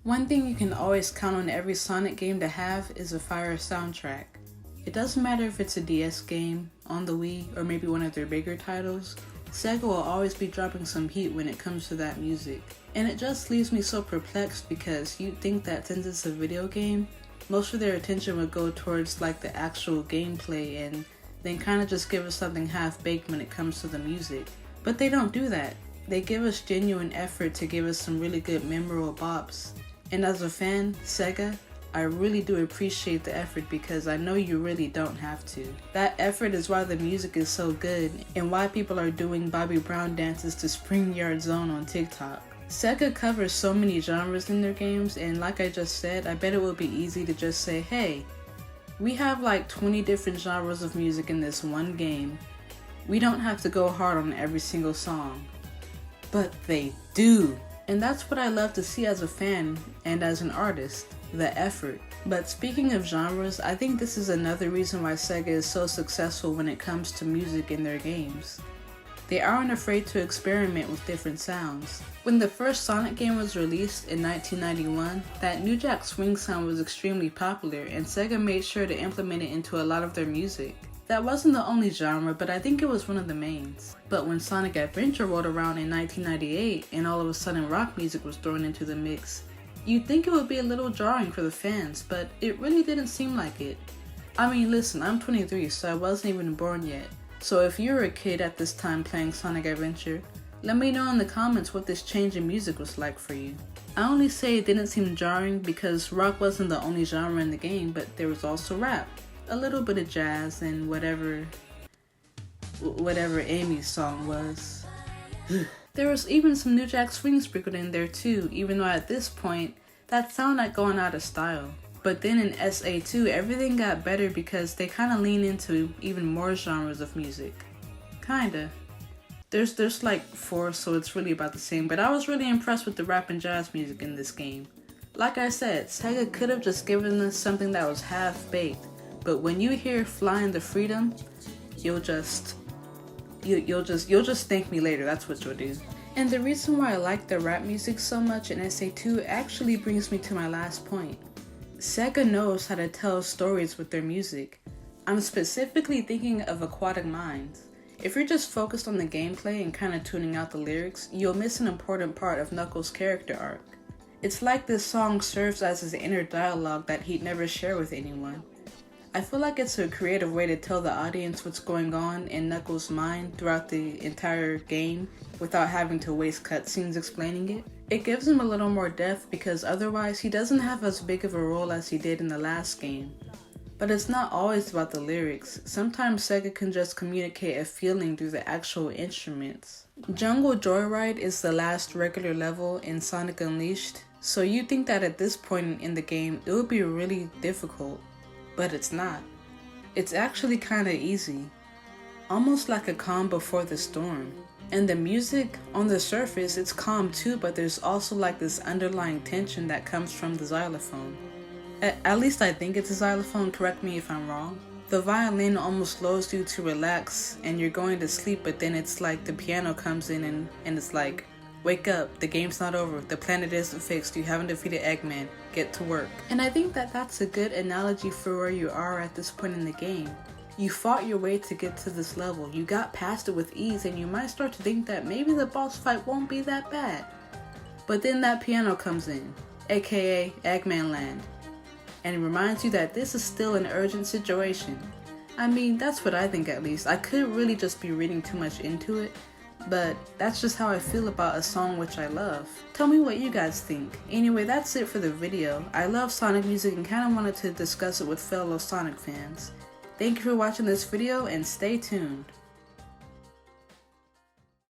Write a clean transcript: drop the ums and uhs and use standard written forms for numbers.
One thing you can always count on every Sonic game to have is a fire soundtrack. It doesn't matter if it's a DS game, on the Wii, or maybe one of their bigger titles, Sega will always be dropping some heat when it comes to that music. And it just leaves me so perplexed because you'd think that since it's a video game, most of their attention would go towards like the actual gameplay and then kind of just give us something half-baked when it comes to the music. But they don't do that. They give us genuine effort to give us some really good memorable bops. And as a fan, Sega, I really do appreciate the effort because I know you really don't have to. That effort is why the music is so good and why people are doing Bobby Brown dances to Spring Yard Zone on TikTok. Sega covers so many genres in their games, and like I just said, I bet it would be easy to just say, hey, we have like 20 different genres of music in this one game. We don't have to go hard on every single song. But they do. And that's what I love to see as a fan and as an artist, the effort. But speaking of genres, I think this is another reason why Sega is so successful when it comes to music in their games. They aren't afraid to experiment with different sounds. When the first Sonic game was released in 1991, that New Jack Swing sound was extremely popular and Sega made sure to implement it into a lot of their music. That wasn't the only genre, but I think it was one of the mains. But when Sonic Adventure rolled around in 1998 and all of a sudden rock music was thrown into the mix, you'd think it would be a little jarring for the fans, but it really didn't seem like it. I mean, listen, I'm 23, so I wasn't even born yet. So if you were a kid at this time playing Sonic Adventure, let me know in the comments what this change in music was like for you. I only say it didn't seem jarring because rock wasn't the only genre in the game, but there was also rap. A little bit of jazz and whatever Amy's song was. There was even some New Jack Swing sprinkled in there too, even though at this point, that sounded like going out of style. But then in SA2, everything got better because they kind of lean into even more genres of music. Kinda. There's like 4, so it's really about the same, but I was really impressed with the rap and jazz music in this game. Like I said, Sega could have just given us something that was half-baked. But when you hear Flying the Freedom, you'll just thank me later, that's what you'll do. And the reason why I like the rap music so much in SA2 actually brings me to my last point. Sega knows how to tell stories with their music. I'm specifically thinking of Aquatic Minds. If you're just focused on the gameplay and kind of tuning out the lyrics, you'll miss an important part of Knuckles' character arc. It's like this song serves as his inner dialogue that he'd never share with anyone. I feel like it's a creative way to tell the audience what's going on in Knuckles' mind throughout the entire game without having to waste cutscenes explaining it. It gives him a little more depth because otherwise he doesn't have as big of a role as he did in the last game. But it's not always about the lyrics. Sometimes Sega can just communicate a feeling through the actual instruments. Jungle Joyride is the last regular level in Sonic Unleashed, so you'd think that at this point in the game it would be really difficult. But it's not. It's actually kinda easy. Almost like a calm before the storm. And the music, on the surface, it's calm too, but there's also like this underlying tension that comes from the xylophone. At least I think it's a xylophone, correct me if I'm wrong. The violin almost lulls you to relax and you're going to sleep, but then it's like the piano comes in and it's like, wake up, the game's not over, the planet isn't fixed, you haven't defeated Eggman, get to work. And I think that that's a good analogy for where you are at this point in the game. You fought your way to get to this level, you got past it with ease, and you might start to think that maybe the boss fight won't be that bad. But then that piano comes in, aka Eggman Land, and it reminds you that this is still an urgent situation. I mean, that's what I think at least. I could really just be reading too much into it, but that's just how I feel about a song which I love. Tell me what you guys think. Anyway, that's it for the video. I love Sonic music and kind of wanted to discuss it with fellow Sonic fans. Thank you for watching this video and stay tuned.